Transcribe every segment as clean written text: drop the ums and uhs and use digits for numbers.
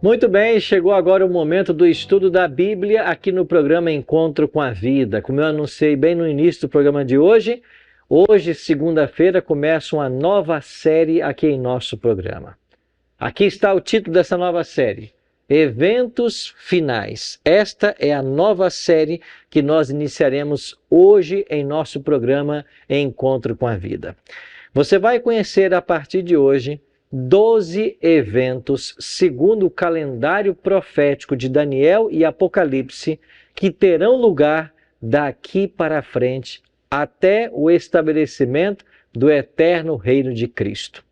Muito bem, chegou agora o momento do estudo da Bíblia aqui no programa Encontro com a Vida. Como eu anunciei bem no início do programa de hoje, segunda-feira, começa uma nova série aqui em nosso programa. Aqui está o título dessa nova série, Eventos Finais. Esta é a nova série que nós iniciaremos hoje em nosso programa Encontro com a Vida. Você vai conhecer a partir de hoje 12 eventos, segundo o calendário profético de Daniel e Apocalipse, que terão lugar daqui para frente até o estabelecimento do eterno reino de Cristo.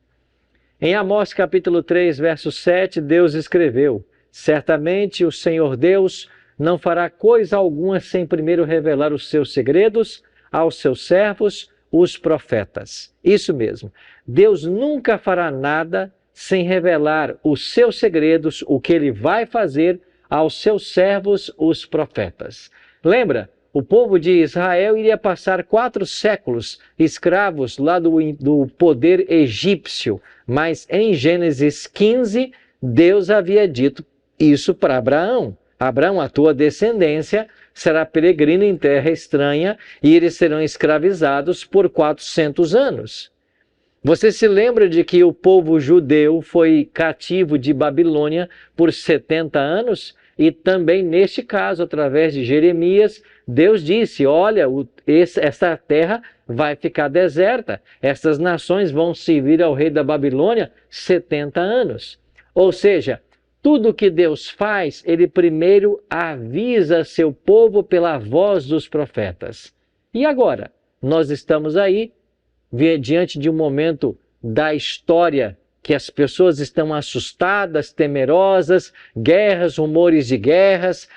Em Amós capítulo 3, verso 7, Deus escreveu: certamente o Senhor Deus não fará coisa alguma sem primeiro revelar os seus segredos aos seus servos, os profetas. Isso mesmo. Deus nunca fará nada sem revelar os seus segredos, o que ele vai fazer aos seus servos, os profetas. Lembra? O povo de Israel iria passar 4 séculos escravos lá do poder egípcio, mas em Gênesis 15, Deus havia dito isso para Abraão. Abraão, a tua descendência será peregrina em terra estranha e eles serão escravizados por 400 anos. Você se lembra de que o povo judeu foi cativo de Babilônia por 70 anos? E também neste caso, através de Jeremias, Deus disse: olha, essa terra vai ficar deserta, essas nações vão servir ao rei da Babilônia 70 anos. Ou seja, tudo que Deus faz, ele primeiro avisa seu povo pela voz dos profetas. E agora? Nós estamos aí, diante de um momento da história que as pessoas estão assustadas, temerosas, guerras, rumores de guerras,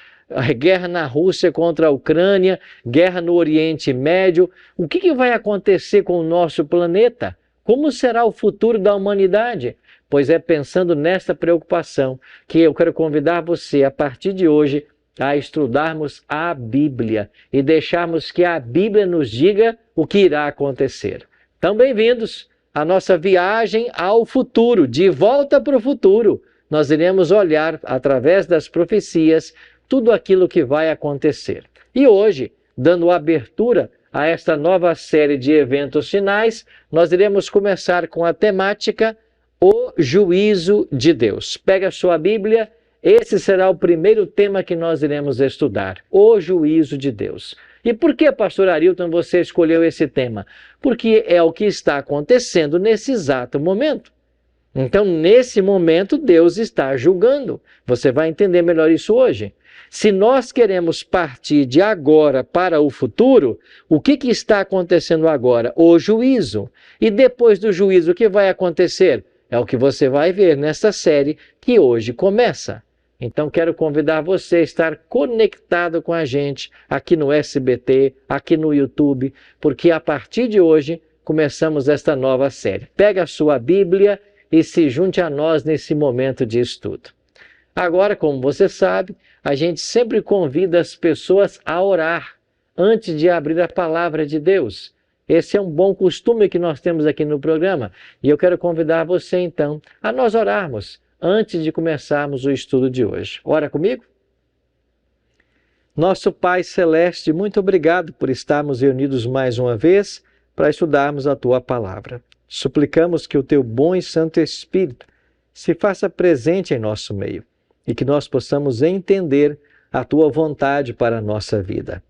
guerra na Rússia contra a Ucrânia, guerra no Oriente Médio. O que vai acontecer com o nosso planeta? Como será o futuro da humanidade? Pois é pensando nessa preocupação que eu quero convidar você, a partir de hoje, a estudarmos a Bíblia e deixarmos que a Bíblia nos diga o que irá acontecer. Então, bem-vindos à nossa viagem ao futuro, de volta para o futuro. Nós iremos olhar, através das profecias, tudo aquilo que vai acontecer. E hoje, dando abertura a esta nova série de eventos finais, nós iremos começar com a temática O Juízo de Deus. Pega a sua Bíblia, esse será o primeiro tema que nós iremos estudar, o Juízo de Deus. E por que, pastor Arilton, você escolheu esse tema? Porque é o que está acontecendo nesse exato momento. Então, nesse momento, Deus está julgando. Você vai entender melhor isso hoje. Se nós queremos partir de agora para o futuro, o que está acontecendo agora? O juízo. E depois do juízo, o que vai acontecer? É o que você vai ver nesta série que hoje começa. Então, quero convidar você a estar conectado com a gente aqui no SBT, aqui no YouTube, porque a partir de hoje começamos esta nova série. Pega a sua Bíblia e se junte a nós nesse momento de estudo. Agora, como você sabe, a gente sempre convida as pessoas a orar antes de abrir a palavra de Deus. Esse é um bom costume que nós temos aqui no programa. E eu quero convidar você, então, a nós orarmos antes de começarmos o estudo de hoje. Ora comigo? Nosso Pai Celeste, muito obrigado por estarmos reunidos mais uma vez para estudarmos a Tua Palavra. Suplicamos que o Teu bom e Santo Espírito se faça presente em nosso meio e que nós possamos entender a Tua vontade para a nossa vida.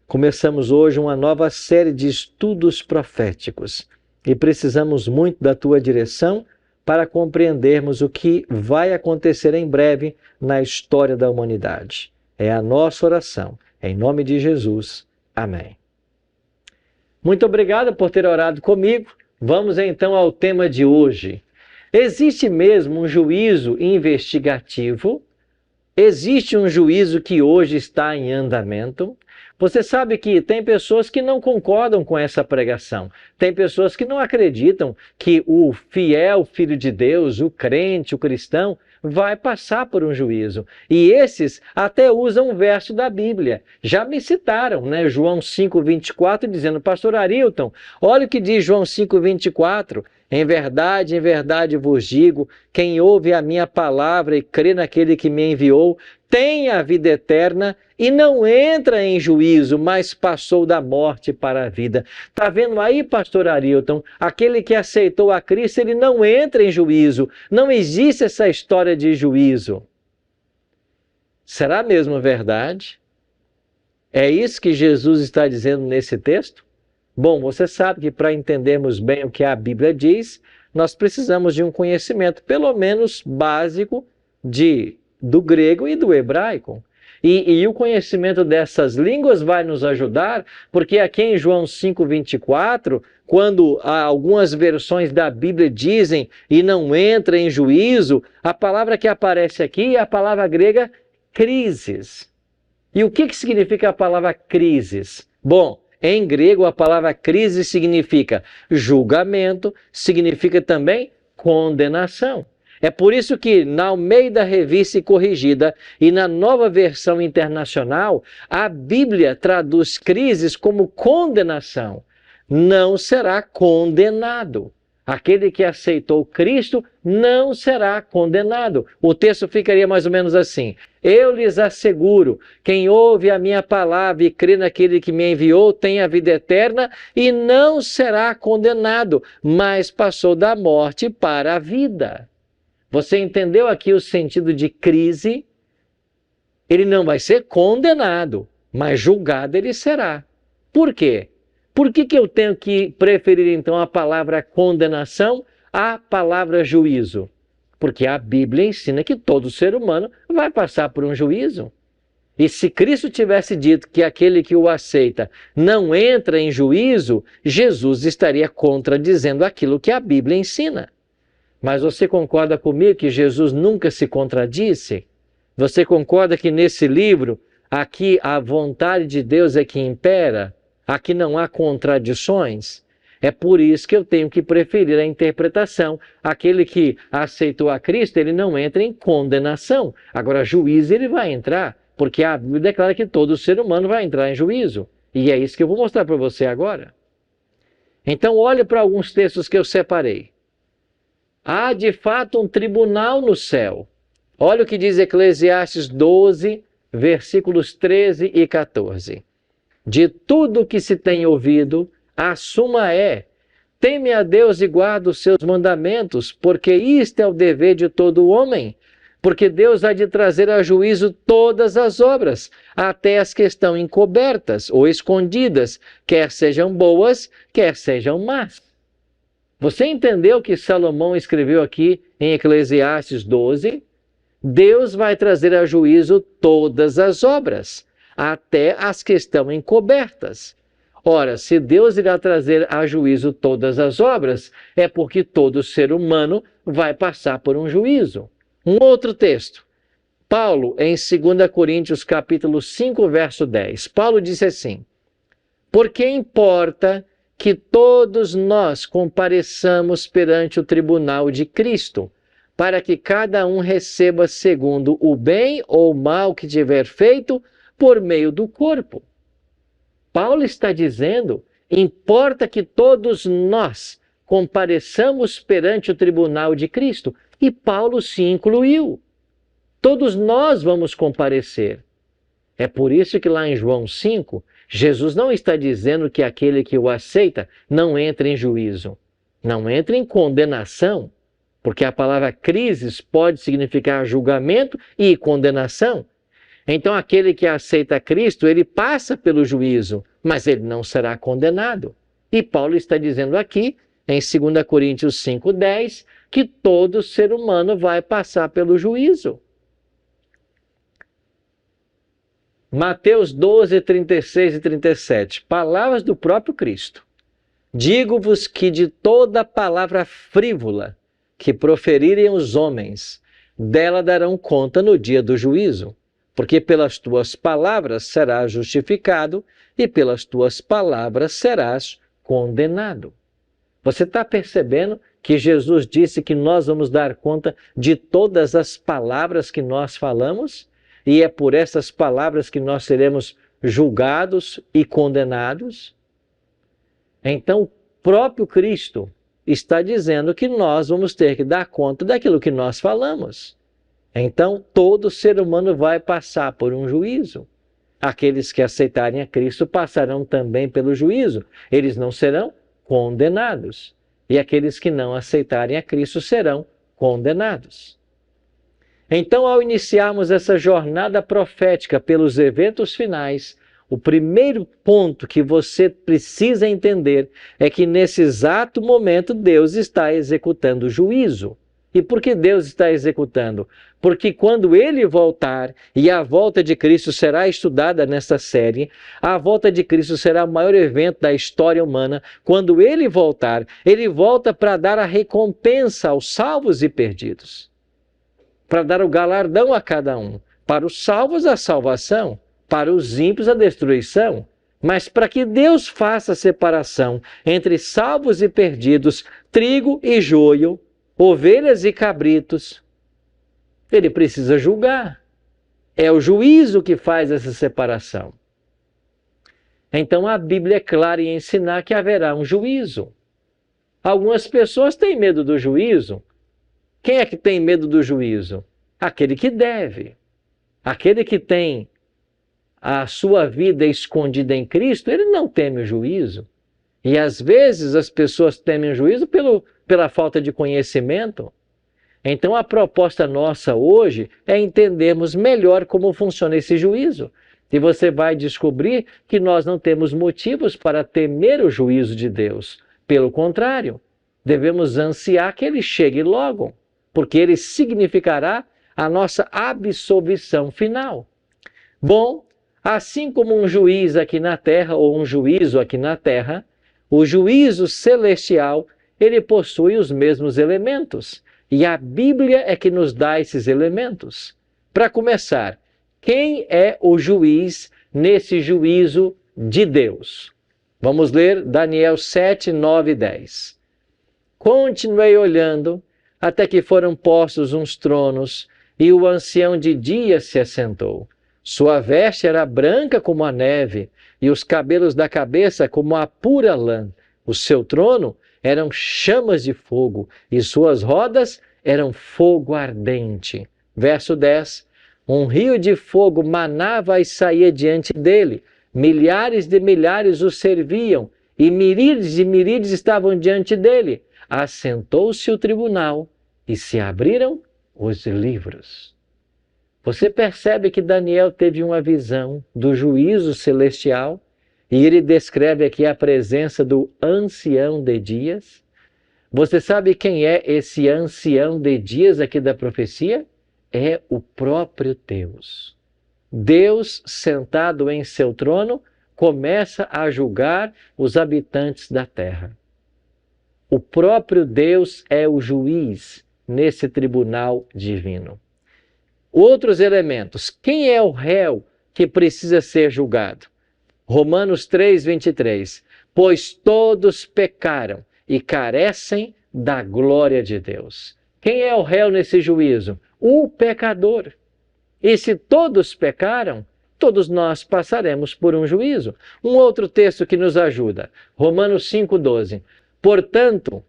Começamos hoje uma nova série de estudos proféticos e precisamos muito da Tua direção para compreendermos o que vai acontecer em breve na história da humanidade. É a nossa oração. Em nome de Jesus. Amém. Muito obrigado por ter orado comigo. Vamos então ao tema de hoje. Existe mesmo um juízo investigativo? Existe um juízo que hoje está em andamento? Você sabe que tem pessoas que não concordam com essa pregação. Tem pessoas que não acreditam que o fiel Filho de Deus, o crente, o cristão, vai passar por um juízo. E esses até usam um verso da Bíblia. Já me citaram, né? João 5,24, dizendo: pastor Arilton, olha o que diz João 5,24. em verdade vos digo, quem ouve a minha palavra e crê naquele que me enviou, tem a vida eterna e não entra em juízo, mas passou da morte para a vida. Está vendo aí, pastor Arilton? Aquele que aceitou a Cristo, ele não entra em juízo. Não existe essa história de juízo. Será mesmo verdade? É isso que Jesus está dizendo nesse texto? Bom, você sabe que para entendermos bem o que a Bíblia diz, nós precisamos de um conhecimento, pelo menos básico, do grego e do hebraico. E o conhecimento dessas línguas vai nos ajudar, porque aqui em João 5,24, quando algumas versões da Bíblia dizem e não entra em juízo, a palavra que aparece aqui é a palavra grega crises. E o que significa a palavra crises? Bom, em grego, a palavra crise significa julgamento, significa também condenação. É por isso que na Almeida Revista e Corrigida e na Nova Versão Internacional, a Bíblia traduz crises como condenação. Não será condenado. Aquele que aceitou Cristo não será condenado. O texto ficaria mais ou menos assim: eu lhes asseguro, quem ouve a minha palavra e crê naquele que me enviou tem a vida eterna e não será condenado, mas passou da morte para a vida. Você entendeu aqui o sentido de crise? Ele não vai ser condenado, mas julgado ele será. Por quê? Por que eu tenho que preferir, então, a palavra condenação à palavra juízo? Porque a Bíblia ensina que todo ser humano vai passar por um juízo. E se Cristo tivesse dito que aquele que o aceita não entra em juízo, Jesus estaria contradizendo aquilo que a Bíblia ensina. Mas você concorda comigo que Jesus nunca se contradisse? Você concorda que nesse livro, aqui a vontade de Deus é que impera? Aqui não há contradições. É por isso que eu tenho que preferir a interpretação. Aquele que aceitou a Cristo, ele não entra em condenação. Agora, juízo ele vai entrar, porque a Bíblia declara que todo ser humano vai entrar em juízo. E é isso que eu vou mostrar para você agora. Então, olhe para alguns textos que eu separei. Há, de fato, um tribunal no céu. Olha o que diz Eclesiastes 12, versículos 13 e 14. De tudo que se tem ouvido, a suma é: teme a Deus e guarda os seus mandamentos, porque isto é o dever de todo homem. Porque Deus há de trazer a juízo todas as obras, até as que estão encobertas ou escondidas, quer sejam boas, quer sejam más. Você entendeu o que Salomão escreveu aqui em Eclesiastes 12? Deus vai trazer a juízo todas as obras, até as que estão encobertas. Ora, se Deus irá trazer a juízo todas as obras, é porque todo ser humano vai passar por um juízo. Um outro texto. Paulo, em 2 Coríntios capítulo 5, verso 10. Paulo disse assim: porque importa que todos nós compareçamos perante o tribunal de Cristo, para que cada um receba segundo o bem ou o mal que tiver feito por meio do corpo. Paulo está dizendo, importa que todos nós compareçamos perante o tribunal de Cristo. E Paulo se incluiu. Todos nós vamos comparecer. É por isso que lá em João 5, Jesus não está dizendo que aquele que o aceita não entra em juízo, não entra em condenação, porque a palavra crises pode significar julgamento e condenação. Então aquele que aceita Cristo, ele passa pelo juízo, mas ele não será condenado. E Paulo está dizendo aqui, em 2 Coríntios 5:10, que todo ser humano vai passar pelo juízo. Mateus 12, 36 e 37, palavras do próprio Cristo. Digo-vos que de toda palavra frívola que proferirem os homens, dela darão conta no dia do juízo. Porque pelas tuas palavras serás justificado e pelas tuas palavras serás condenado. Você está percebendo que Jesus disse que nós vamos dar conta de todas as palavras que nós falamos? E é por essas palavras que nós seremos julgados e condenados? Então, o próprio Cristo, está dizendo que nós vamos ter que dar conta daquilo que nós falamos. Então, todo ser humano vai passar por um juízo. Aqueles que aceitarem a Cristo passarão também pelo juízo. Eles não serão condenados. E aqueles que não aceitarem a Cristo serão condenados. Então, ao iniciarmos essa jornada profética pelos eventos finais, o primeiro ponto que você precisa entender é que nesse exato momento Deus está executando o juízo. E por que Deus está executando? Porque quando Ele voltar, e a volta de Cristo será estudada nesta série, a volta de Cristo será o maior evento da história humana. Quando Ele voltar, Ele volta para dar a recompensa aos salvos e perdidos. Para dar o galardão a cada um. Para os salvos, a salvação. Para os ímpios, a destruição. Mas para que Deus faça a separação entre salvos e perdidos, trigo e joio, ovelhas e cabritos, Ele precisa julgar. É o juízo que faz essa separação. Então a Bíblia é clara em ensinar que haverá um juízo. Algumas pessoas têm medo do juízo. Quem é que tem medo do juízo? Aquele que deve. Aquele que tem a sua vida escondida em Cristo, ele não teme o juízo. E às vezes as pessoas temem o juízo pela falta de conhecimento. Então a proposta nossa hoje é entendermos melhor como funciona esse juízo. E você vai descobrir que nós não temos motivos para temer o juízo de Deus. Pelo contrário, devemos ansiar que ele chegue logo, porque ele significará a nossa absolvição final. Bom, assim como um juiz aqui na terra, ou um juízo aqui na terra, o juízo celestial, ele possui os mesmos elementos. E a Bíblia é que nos dá esses elementos. Para começar, quem é o juiz nesse juízo de Deus? Vamos ler Daniel 7, 9 e 10. Continuei olhando até que foram postos uns tronos e o ancião de dias se assentou. Sua veste era branca como a neve e os cabelos da cabeça como a pura lã. O seu trono eram chamas de fogo e suas rodas eram fogo ardente. Verso 10. Um rio de fogo manava e saía diante dele. Milhares de milhares o serviam e miríades de miríades estavam diante dele. Assentou-se o tribunal e se abriram os livros. Você percebe que Daniel teve uma visão do juízo celestial e ele descreve aqui a presença do ancião de dias. Você sabe quem é esse ancião de dias aqui da profecia? É o próprio Deus. Deus, sentado em seu trono, começa a julgar os habitantes da terra. O próprio Deus é o juiz nesse tribunal divino. Outros elementos. Quem é o réu que precisa ser julgado? Romanos 3, 23. Pois todos pecaram e carecem da glória de Deus. Quem é o réu nesse juízo? O pecador. E se todos pecaram, todos nós passaremos por um juízo. Um outro texto que nos ajuda. Romanos 5, 12. Portanto,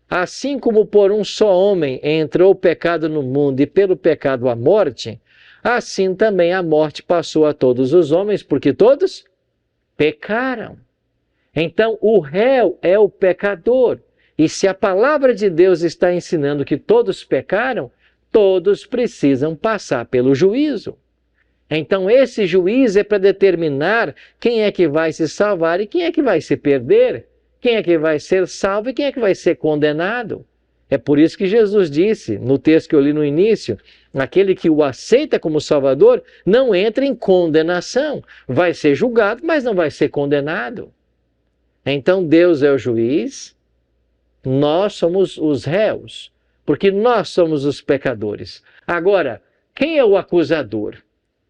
assim como por um só homem entrou o pecado no mundo e pelo pecado a morte, assim também a morte passou a todos os homens, porque todos pecaram. Então, o réu é o pecador. E se a palavra de Deus está ensinando que todos pecaram, todos precisam passar pelo juízo. Então, esse juízo é para determinar quem é que vai se salvar e quem é que vai se perder. Quem é que vai ser salvo e quem é que vai ser condenado? É por isso que Jesus disse, no texto que eu li no início, aquele que o aceita como Salvador não entra em condenação. Vai ser julgado, mas não vai ser condenado. Então Deus é o juiz, nós somos os réus, porque nós somos os pecadores. Agora, quem é o acusador?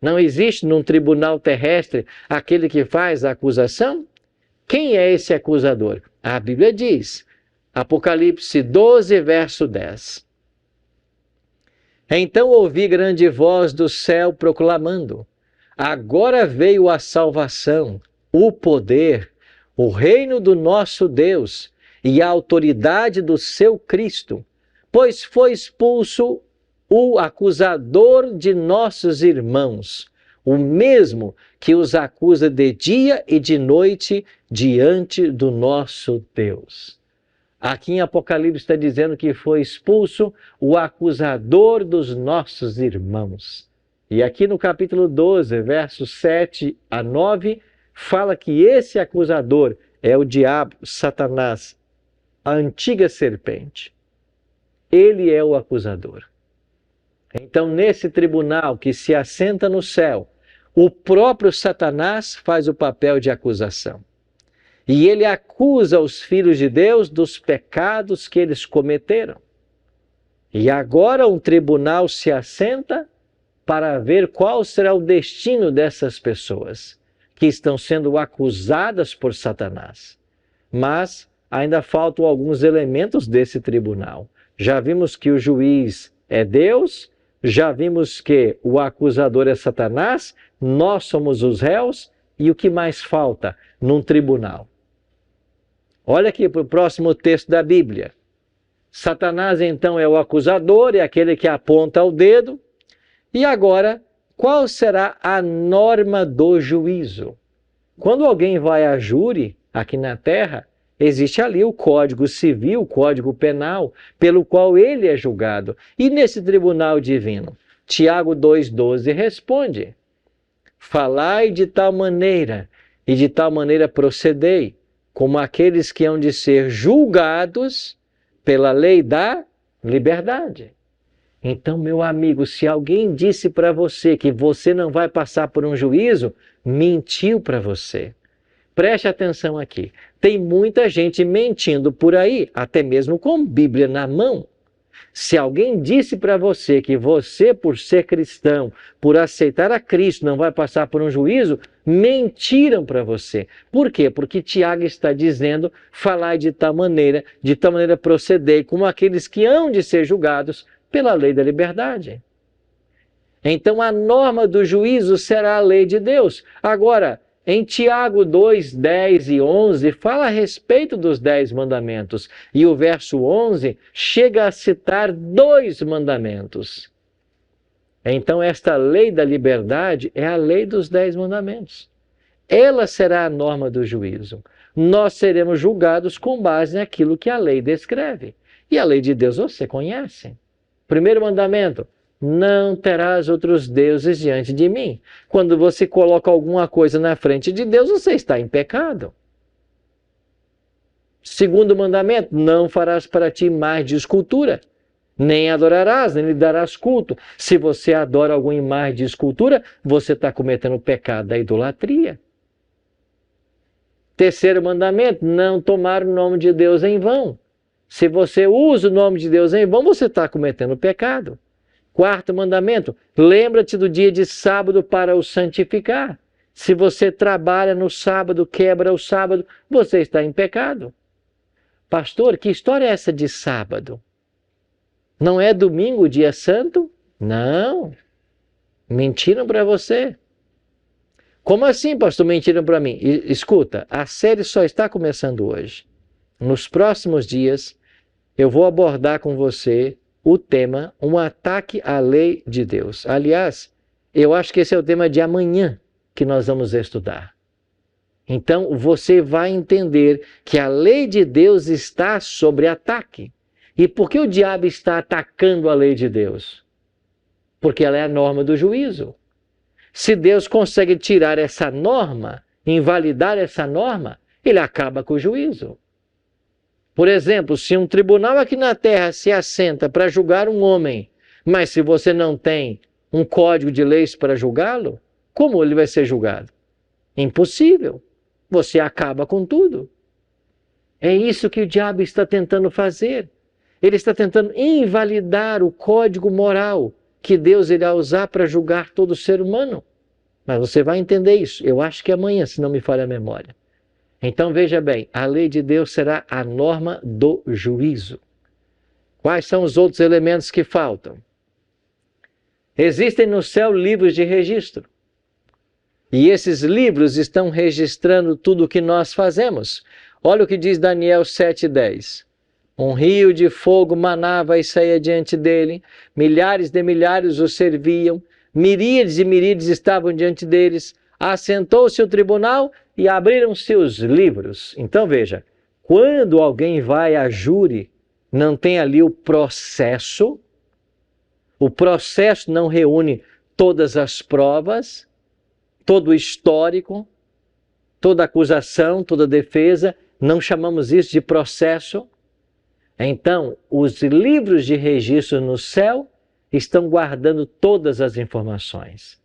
Não existe num tribunal terrestre aquele que faz a acusação? Quem é esse acusador? A Bíblia diz, Apocalipse 12, verso 10. Então ouvi grande voz do céu proclamando, agora veio a salvação, o poder, o reino do nosso Deus e a autoridade do seu Cristo, pois foi expulso o acusador de nossos irmãos, o mesmo que os acusa de dia e de noite diante do nosso Deus. Aqui em Apocalipse está dizendo que foi expulso o acusador dos nossos irmãos. E aqui no capítulo 12, versos 7 a 9, fala que esse acusador é o diabo, Satanás, a antiga serpente. Ele é o acusador. Então, nesse tribunal que se assenta no céu, o próprio Satanás faz o papel de acusação. E ele acusa os filhos de Deus dos pecados que eles cometeram. E agora um tribunal se assenta para ver qual será o destino dessas pessoas que estão sendo acusadas por Satanás. Mas ainda faltam alguns elementos desse tribunal. Já vimos que o juiz é Deus, já vimos que o acusador é Satanás, nós somos os réus, e o que mais falta num tribunal? Olha aqui para o próximo texto da Bíblia. Satanás então é o acusador, é aquele que aponta o dedo. E agora, qual será a norma do juízo? Quando alguém vai a júri aqui na Terra, existe ali o Código Civil, o Código Penal, pelo qual ele é julgado. E nesse tribunal divino, Tiago 2,12 responde: falai de tal maneira, e de tal maneira procedei, como aqueles que hão de ser julgados pela lei da liberdade. Então, meu amigo, se alguém disse para você que você não vai passar por um juízo, mentiu para você. Preste atenção aqui. Tem muita gente mentindo por aí, até mesmo com Bíblia na mão. Se alguém disse para você que você, por ser cristão, por aceitar a Cristo, não vai passar por um juízo, mentiram para você. Por quê? Porque Tiago está dizendo, falai de tal maneira procedei, como aqueles que hão de ser julgados pela lei da liberdade. Então a norma do juízo será a lei de Deus. Agora, em Tiago 2, 10 e 11, fala a respeito dos 10 mandamentos. E o verso 11 chega a citar 2 mandamentos. Então esta lei da liberdade é a lei dos 10 mandamentos. Ela será a norma do juízo. Nós seremos julgados com base naquilo que a lei descreve. E a lei de Deus você conhece. Primeiro mandamento: não terás outros deuses diante de mim. Quando você coloca alguma coisa na frente de Deus, você está em pecado. Segundo mandamento: não farás para ti imagem de escultura, nem adorarás, nem lhe darás culto. Se você adora alguma imagem de escultura, você está cometendo o pecado da idolatria. Terceiro mandamento: não tomar o nome de Deus em vão. Se você usa o nome de Deus em vão, você está cometendo pecado. Quarto mandamento: lembra-te do dia de sábado para o santificar. Se você trabalha no sábado, quebra o sábado, você está em pecado. Pastor, que história é essa de sábado? Não é domingo, dia santo? Não. Mentiram para você. Como assim, pastor, mentiram para mim? Escuta, a série só está começando hoje. Nos próximos dias, eu vou abordar com você o tema, um ataque à lei de Deus. Aliás, eu acho que esse é o tema de amanhã que nós vamos estudar. Então, você vai entender que a lei de Deus está sob ataque. E por que o diabo está atacando a lei de Deus? Porque ela é a norma do juízo. Se Deus consegue tirar essa norma, invalidar essa norma, ele acaba com o juízo. Por exemplo, se um tribunal aqui na Terra se assenta para julgar um homem, mas se você não tem um código de leis para julgá-lo, como ele vai ser julgado? Impossível. Você acaba com tudo. É isso que o diabo está tentando fazer. Ele está tentando invalidar o código moral que Deus irá usar para julgar todo ser humano. Mas você vai entender isso. Eu acho que amanhã, se não me falha a memória. Então veja bem, a lei de Deus será a norma do juízo. Quais são os outros elementos que faltam? Existem no céu livros de registro. E esses livros estão registrando tudo o que nós fazemos. Olha o que diz Daniel 7:10. Um rio de fogo manava e saía diante dele, milhares de milhares o serviam, miríades e miríades estavam diante deles. Assentou-se o tribunal e abriram-se os livros. Então veja, quando alguém vai a júri, não tem ali o processo não reúne todas as provas, todo o histórico, toda acusação, toda defesa, não chamamos isso de processo. Então, os livros de registro no céu estão guardando todas as informações.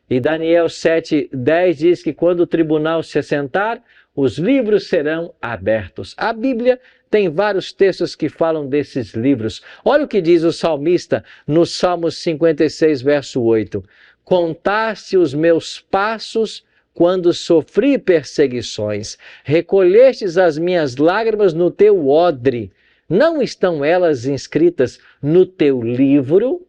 E Daniel 7:10 diz que quando o tribunal se assentar, os livros serão abertos. A Bíblia tem vários textos que falam desses livros. Olha o que diz o salmista no Salmo 56, verso 8. Contaste os meus passos quando sofri perseguições. Recolhestes as minhas lágrimas no teu odre. Não estão elas inscritas no teu livro?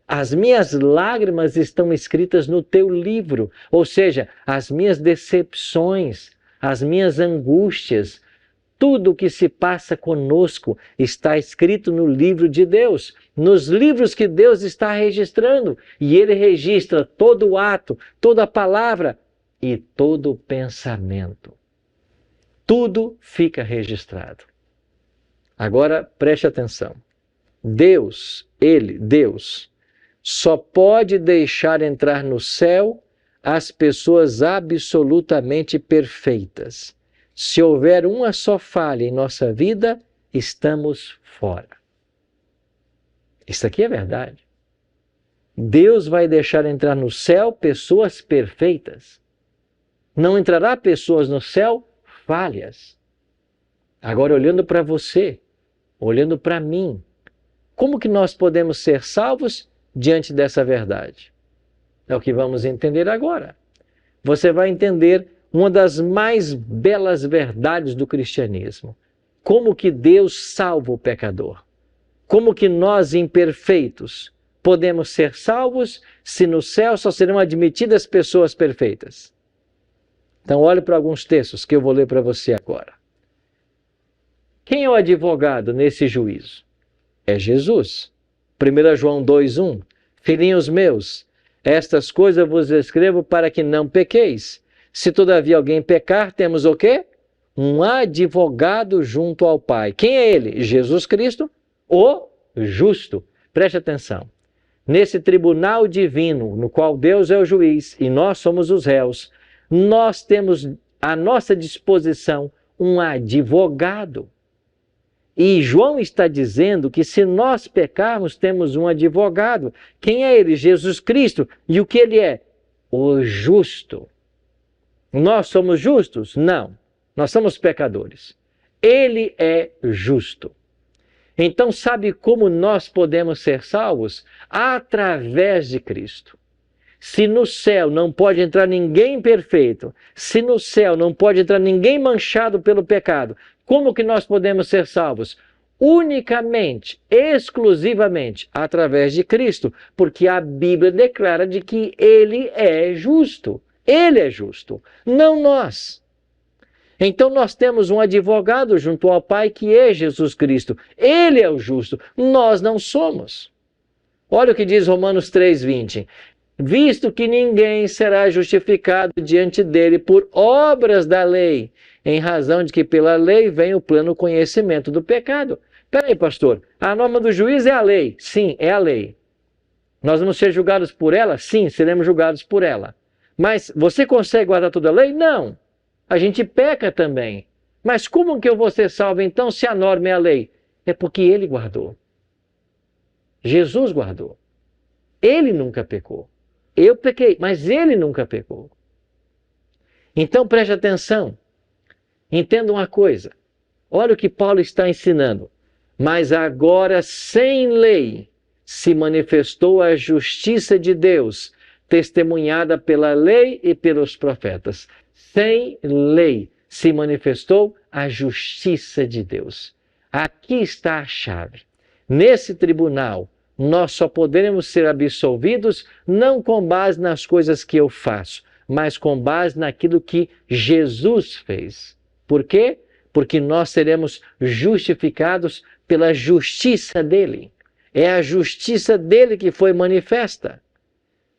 As minhas lágrimas estão escritas no teu livro. Ou seja, as minhas decepções, as minhas angústias, tudo o que se passa conosco está escrito no livro de Deus, nos livros que Deus está registrando. E Ele registra todo o ato, toda a palavra e todo o pensamento. Tudo fica registrado. Agora preste atenção. Deus, só pode deixar entrar no céu as pessoas absolutamente perfeitas. Se houver uma só falha em nossa vida, estamos fora. Isso aqui é verdade. Deus vai deixar entrar no céu pessoas perfeitas. Não entrará pessoas no céu falhas. Agora, olhando para você, olhando para mim, como que nós podemos ser salvos diante dessa verdade? É o que vamos entender agora. Você vai entender uma das mais belas verdades do cristianismo. Como que Deus salva o pecador? Como que nós, imperfeitos, podemos ser salvos se no céu só serão admitidas pessoas perfeitas? Então, olhe para alguns textos que eu vou ler para você agora. Quem é o advogado nesse juízo? É Jesus. 1 João 2:1. Filhinhos meus, estas coisas vos escrevo para que não pequeis. Se todavia alguém pecar, temos o quê? Um advogado junto ao Pai. Quem é ele? Jesus Cristo, o justo. Preste atenção. Nesse tribunal divino, no qual Deus é o juiz e nós somos os réus, nós temos à nossa disposição um advogado. E João está dizendo que se nós pecarmos, temos um advogado. Quem é ele? Jesus Cristo. E o que ele é? O justo. Nós somos justos? Não. Nós somos pecadores. Ele é justo. Então, sabe como nós podemos ser salvos? Através de Cristo. Se no céu não pode entrar ninguém perfeito, se no céu não pode entrar ninguém manchado pelo pecado, como que nós podemos ser salvos? Unicamente, exclusivamente, através de Cristo, porque a Bíblia declara de que Ele é justo. Ele é justo, não nós. Então nós temos um advogado junto ao Pai que é Jesus Cristo. Ele é o justo, nós não somos. Olha o que diz Romanos 3:20. Visto que ninguém será justificado diante dele por obras da lei, em razão de que pela lei vem o pleno conhecimento do pecado. Peraí, pastor, a norma do juiz é a lei? Sim, é a lei. Nós vamos ser julgados por ela? Sim, seremos julgados por ela. Mas você consegue guardar toda a lei? Não. A gente peca também. Mas como que eu vou ser salvo então se a norma é a lei? É porque ele guardou. Jesus guardou. Ele nunca pecou. Eu pequei, mas ele nunca pecou. Então preste atenção. Entenda uma coisa. Olha o que Paulo está ensinando. Mas agora, sem lei, se manifestou a justiça de Deus, testemunhada pela lei e pelos profetas. Sem lei se manifestou a justiça de Deus. Aqui está a chave. Nesse tribunal, nós só poderemos ser absolvidos não com base nas coisas que eu faço, mas com base naquilo que Jesus fez. Por quê? Porque nós seremos justificados pela justiça dele. É a justiça dele que foi manifesta.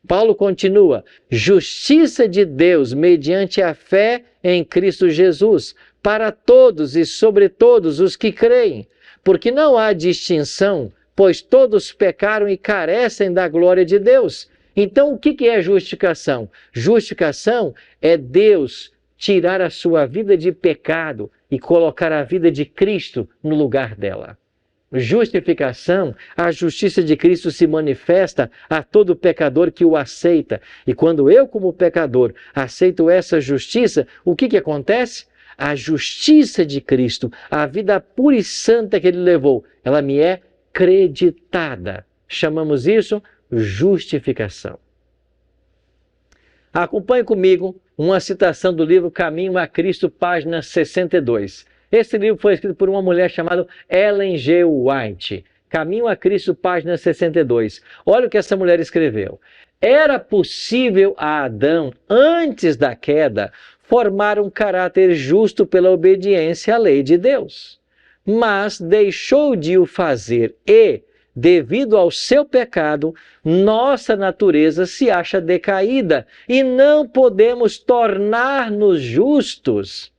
Paulo continua: justiça de Deus mediante a fé em Cristo Jesus, para todos e sobre todos os que creem, porque não há distinção, pois todos pecaram e carecem da glória de Deus. Então, o que é justificação? Justificação é Deus tirar a sua vida de pecado e colocar a vida de Cristo no lugar dela. Justificação, a justiça de Cristo se manifesta a todo pecador que o aceita. E quando eu, como pecador, aceito essa justiça, o que acontece? A justiça de Cristo, a vida pura e santa que Ele levou, ela me é creditada. Chamamos isso justificação. Acompanhe comigo uma citação do livro Caminho a Cristo, página 62. Esse livro foi escrito por uma mulher chamada Ellen G. White. Caminho a Cristo, página 62. Olha o que essa mulher escreveu. Era possível a Adão, antes da queda, formar um caráter justo pela obediência à lei de Deus. Mas deixou de o fazer e, devido ao seu pecado, nossa natureza se acha decaída e não podemos tornar-nos justos.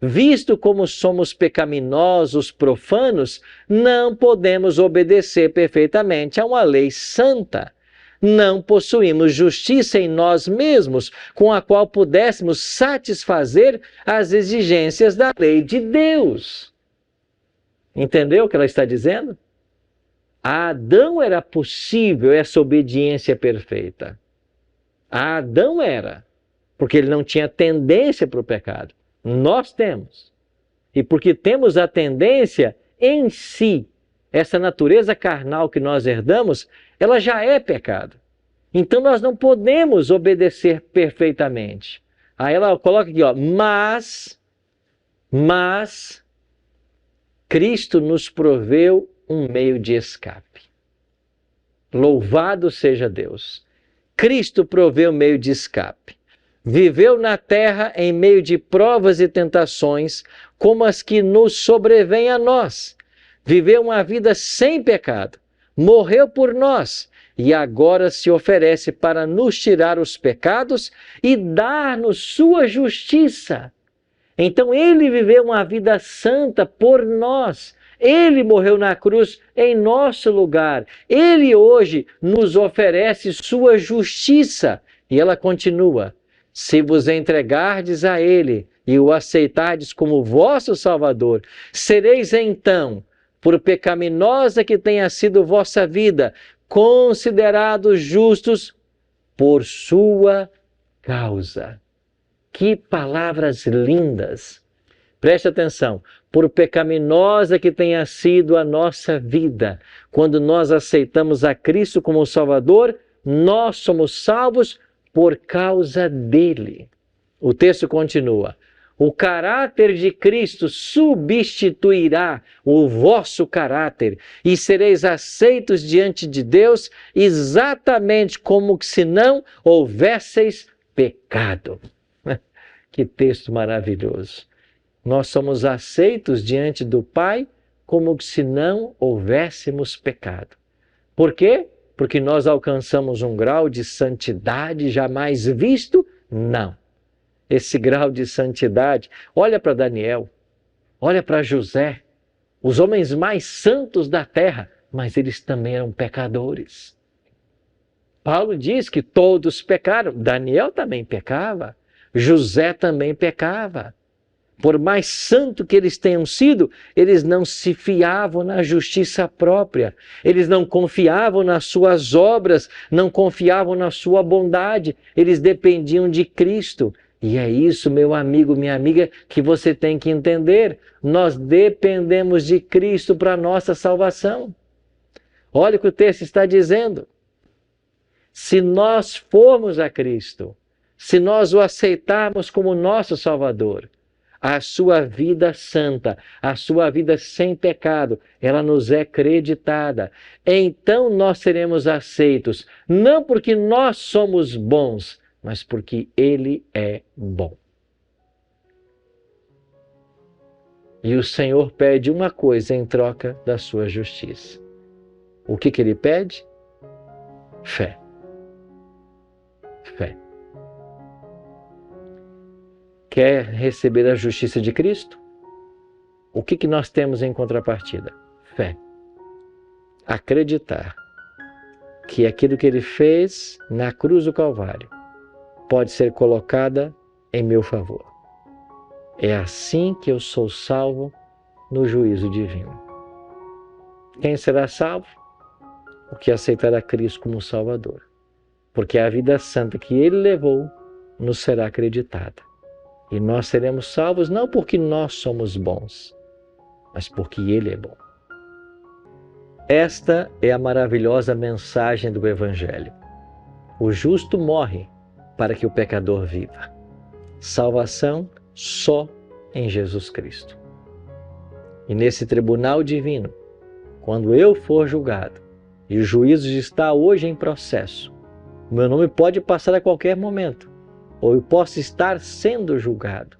Visto como somos pecaminosos, profanos, não podemos obedecer perfeitamente a uma lei santa. Não possuímos justiça em nós mesmos, com a qual pudéssemos satisfazer as exigências da lei de Deus. Entendeu o que ela está dizendo? A Adão era possível essa obediência perfeita. A Adão era, porque ele não tinha tendência para o pecado. Nós temos. E porque temos a tendência em si, essa natureza carnal que nós herdamos, ela já é pecado. Então nós não podemos obedecer perfeitamente. Aí ela coloca aqui, ó, mas Cristo nos proveu um meio de escape. Louvado seja Deus. Cristo proveu um meio de escape. Viveu na terra em meio de provas e tentações, como as que nos sobrevêm a nós. Viveu uma vida sem pecado, morreu por nós e agora se oferece para nos tirar os pecados e dar-nos sua justiça. Então ele viveu uma vida santa por nós. Ele morreu na cruz em nosso lugar. Ele hoje nos oferece sua justiça. E ela continua: se vos entregardes a Ele e o aceitardes como vosso Salvador, sereis então, por pecaminosa que tenha sido vossa vida, considerados justos por sua causa. Que palavras lindas! Preste atenção. Por pecaminosa que tenha sido a nossa vida, quando nós aceitamos a Cristo como Salvador, nós somos salvos por causa dele. O texto continua: o caráter de Cristo substituirá o vosso caráter e sereis aceitos diante de Deus exatamente como se não houvesseis pecado. Que texto maravilhoso! Nós somos aceitos diante do Pai como se não houvéssemos pecado. Por quê? Porque nós alcançamos um grau de santidade jamais visto? Não. Esse grau de santidade, olha para Daniel, olha para José, os homens mais santos da terra, mas eles também eram pecadores. Paulo diz que todos pecaram, Daniel também pecava, José também pecava. Por mais santo que eles tenham sido, eles não se fiavam na justiça própria. Eles não confiavam nas suas obras, não confiavam na sua bondade. Eles dependiam de Cristo. E é isso, meu amigo, minha amiga, que você tem que entender. Nós dependemos de Cristo para a nossa salvação. Olha o que o texto está dizendo. Se nós formos a Cristo, se nós o aceitarmos como nosso Salvador, a sua vida santa, a sua vida sem pecado, ela nos é creditada. Então nós seremos aceitos, não porque nós somos bons, mas porque Ele é bom. E o Senhor pede uma coisa em troca da sua justiça. O que ele pede? Fé. Fé. Quer receber a justiça de Cristo? O que nós temos em contrapartida? Fé. Acreditar que aquilo que ele fez na cruz do Calvário pode ser colocada em meu favor. É assim que eu sou salvo no juízo divino. Quem será salvo? O que aceitar a Cristo como Salvador. Porque a vida santa que ele levou nos será acreditada. E nós seremos salvos não porque nós somos bons, mas porque ele é bom. Esta é a maravilhosa mensagem do Evangelho. O justo morre para que o pecador viva. Salvação só em Jesus Cristo. E nesse tribunal divino, quando eu for julgado, e o juízo está hoje em processo, o meu nome pode passar a qualquer momento, ou eu posso estar sendo julgado.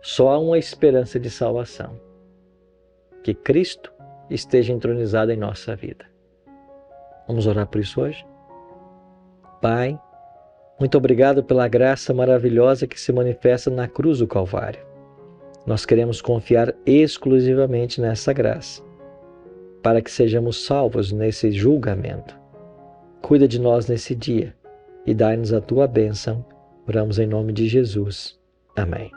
Só há uma esperança de salvação: que Cristo esteja entronizado em nossa vida. Vamos orar por isso hoje? Pai, muito obrigado pela graça maravilhosa que se manifesta na cruz do Calvário. Nós queremos confiar exclusivamente nessa graça, para que sejamos salvos nesse julgamento. Cuida de nós nesse dia e dai-nos a tua bênção. Oramos em nome de Jesus. Amém.